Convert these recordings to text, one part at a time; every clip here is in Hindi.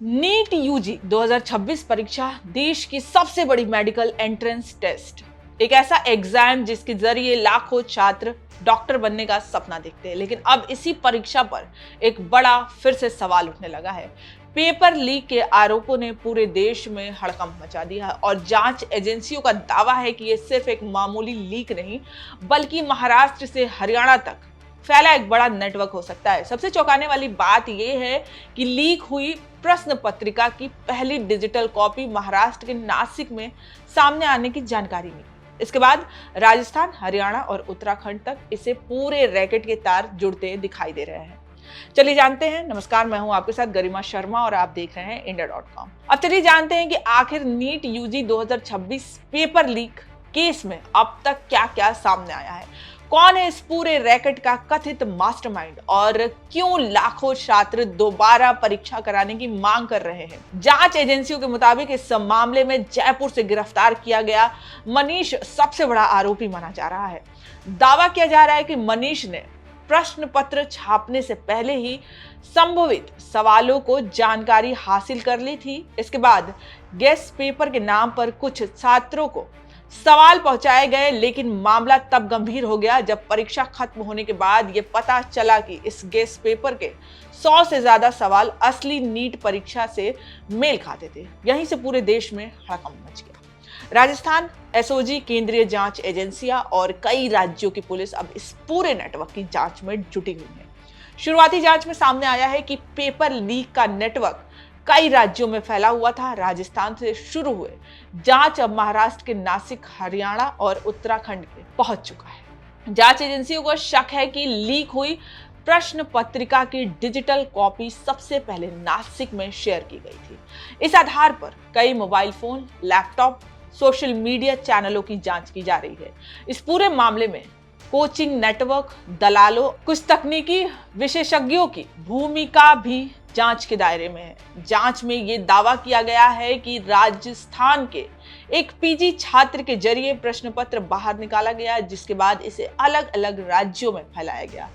नीट यूजी 2026 परीक्षा देश की सबसे बड़ी मेडिकल एंट्रेंस टेस्ट, एक ऐसा एग्जाम जिसके जरिए लाखों छात्र डॉक्टर बनने का सपना देखते हैं। लेकिन अब इसी परीक्षा पर एक बड़ा फिर से सवाल उठने लगा है। पेपर लीक के आरोपों ने पूरे देश में हड़कंप मचा दिया है और जांच एजेंसियों का दावा है कि यह सिर्फ एक मामूली लीक नहीं, बल्कि महाराष्ट्र से हरियाणा तक फैला एक बड़ा नेटवर्क हो सकता है। सबसे चौंकाने वाली बात यह है कि लीक हुई प्रश्न पत्रिका की पहली डिजिटल कॉपी महाराष्ट्र के नासिक में सामने आने की जानकारी मिली। इसके बाद राजस्थान, हरियाणा और उत्तराखंड तक इसे पूरे रैकेट के तार जुड़ते दिखाई दे रहे हैं। चलिए जानते हैं। नमस्कार, मैं हूं आपके साथ गरिमा शर्मा और आप देख रहे हैं इंडिया.com। अब चलिए जानते हैं कि आखिर NEET UG 2026 paper leak case में अब तक क्या क्या सामने आया है। कौन है इस पूरे रैकेट का कथित मास्टरमाइंड और क्यों लाखों छात्र दोबारा परीक्षा कराने की मांग कर रहे हैं। जांच एजेंसियों के मुताबिक इस मामले में जयपुर से गिरफ्तार किया गया मनीष सबसे बड़ा आरोपी माना जा रहा है। दावा किया जा रहा है कि मनीष ने प्रश्न पत्र छापने से पहले ही संभावित सवालों को जानकारी हासिल कर ली थी। इसके बाद गेस्ट पेपर के नाम पर कुछ छात्रों को सवाल पहुंचाए गए, लेकिन मामला तब गंभीर हो गया जब परीक्षा खत्म होने के बाद यह पता चला कि इस गेस्ट पेपर के 100 से ज्यादा सवाल असली नीट परीक्षा से मेल खाते थे। यहीं से पूरे देश में हड़कंप मच गया। राजस्थान, एसओजी, केंद्रीय जांच एजेंसियां और कई राज्यों की पुलिस अब इस पूरे नेटवर्क की जांच में जुटी हुई है। शुरुआती जांच में सामने आया है कि पेपर लीक का नेटवर्क कई राज्यों में फैला हुआ था। राजस्थान से शुरू हुए जांच अब महाराष्ट्र के नासिक, हरियाणा और उत्तराखंड के पहुंच चुका है। जांच एजेंसियों को शक है कि लीक हुई प्रश्न पत्रिका की डिजिटल कॉपी सबसे पहले नासिक में शेयर की गई थी। इस आधार पर कई mobile phone, laptop, social media चैनलों की जांच की जा रही है। इस पूरे मामले में कोचिंग नेटवर्क, दलालों, कुछ तकनीकी विशेषज्ञों की भूमिका भी जांच के दायरे में है। जांच में यह दावा किया गया है कि राजस्थान के एक पीजी छात्र के जरिए प्रश्न पत्र बाहर निकाला गया, जिसके बाद इसे अलग अलग राज्यों में फैलाया गया।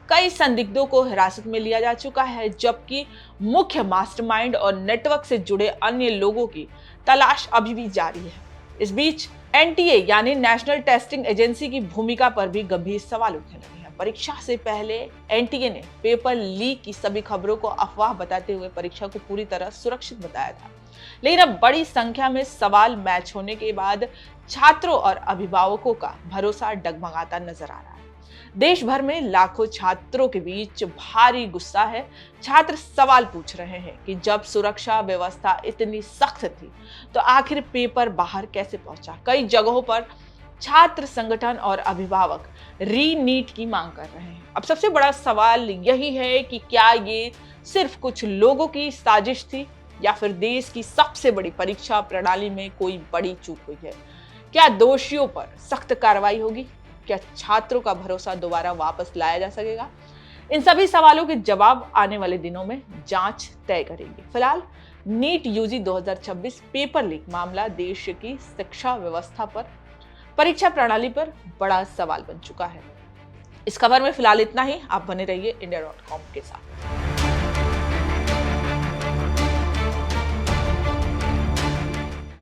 कई संदिग्धों को हिरासत में लिया जा चुका है, जबकि मुख्य मास्टरमाइंड और नेटवर्क से जुड़े अन्य लोगों की तलाश अभी भी जारी है। इस बीच एनटीए यानी नेशनल टेस्टिंग एजेंसी की भूमिका पर भी गंभीर सवाल उठने लगे हैं। परीक्षा से पहले एनटीए ने पेपर लीक की सभी खबरों को अफवाह बताते हुए परीक्षा को पूरी तरह सुरक्षित बताया था। लेकिन अब बड़ी संख्या में सवाल मैच होने के बाद छात्रों और अभिभावकों का भरोसा डगमगाता नजर आ रहा है। देश भर में लाखों छात्रों के बीच भारी गुस्सा है। छात्र सवाल पूछ रहे हैं कि जब सुरक्षा व्यवस्था इतनी सख्त थी तो आखिर पेपर बाहर कैसे पहुंचा। कई जगहों पर छात्र संगठन और अभिभावक री नीट की मांग कर रहे हैं। अब सबसे बड़ा सवाल यही है कि क्या ये सिर्फ कुछ लोगों की साजिश थी या फिर देश की सबसे बड़ी परीक्षा प्रणाली में कोई बड़ी चूक हुई है। क्या दोषियों पर सख्त कार्रवाई होगी? क्या छात्रों का भरोसा दोबारा वापस लाया जा सकेगा? इन सभी सवालों के जवाब आने वाले दिनों में जांच तय करेगी। फिलहाल नीट यूजी 2026 पेपर लीक मामला देश की शिक्षा व्यवस्था पर, परीक्षा प्रणाली पर बड़ा सवाल बन चुका है। इस खबर में फिलहाल इतना ही। आप बने रहिए इंडिया.com के साथ।